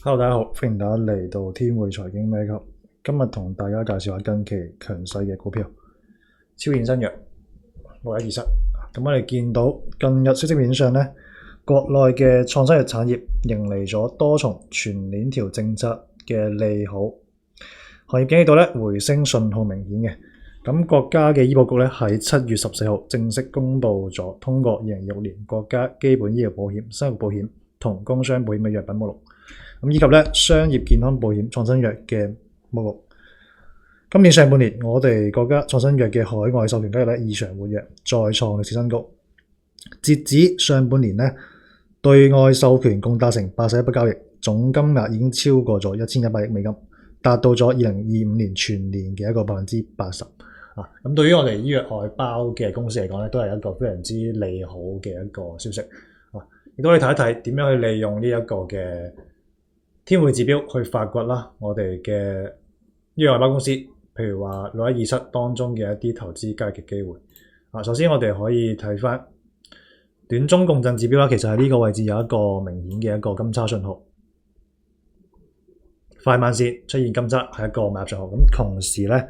Hello，大家好，歡迎大家嚟到天匯財經咩級。今日同大家介紹下近期強勢嘅股票，超現新藥6127。咁我哋見到近日消息面上咧，國內嘅創新藥產業迎嚟咗多重全鏈條政策嘅利好，行業景氣度咧回升信號明顯嘅。咁國家嘅醫保局咧喺7月14號正式公布咗通過2026年國家基本醫療保險、生活保險同工傷保險嘅藥品目錄。以及商業健康保險創新藥嘅目錄。今年上半年，我哋國家創新藥嘅海外授權交易異常活躍，再創歷史新高。截止上半年對外授權共達成81筆交易，總金額已經超過咗1100億美金，達到咗2025年全年嘅一個80%。咁對於我哋醫藥外包嘅公司嚟講都係一個非常之利好嘅一個消息。亦都可以睇一睇點樣去利用呢一個嘅天匯指標去發掘啦，我哋嘅醫藥外包公司，譬如話6127當中嘅一啲投資交易嘅機會。首先我哋可以睇翻短中共振指標啦，其實喺呢個位置有一個明顯嘅一個金叉信號，快慢線出現金叉係一個買入信號。咁同時呢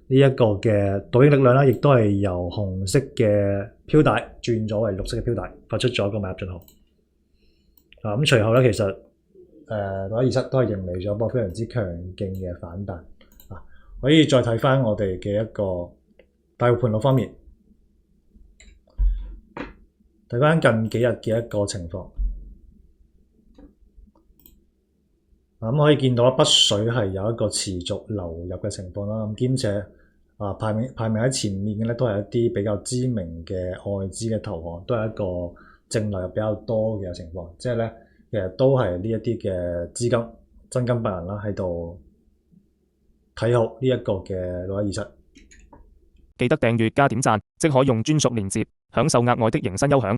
一個嘅倒影力量亦都係由紅色嘅飄帶轉咗為綠色嘅飄帶，發出咗一個買入信號。咁隨後其實6127都係迎嚟咗一波非常之強勁嘅反彈。可以再睇翻我哋嘅一個大盤路方面，睇翻近幾日嘅一個情況。咁可以見到北水係有一個持續流入嘅情況啦。咁兼且排名喺前面嘅都係一啲比較知名嘅外資嘅投行，都係一個淨流入比較多嘅情況。即係其實都係呢一啲嘅資金真金白銀啦，喺度睇好呢一個嘅6127。記得訂閱加點讚，即可用專屬鏈接享受額外的迎新優享。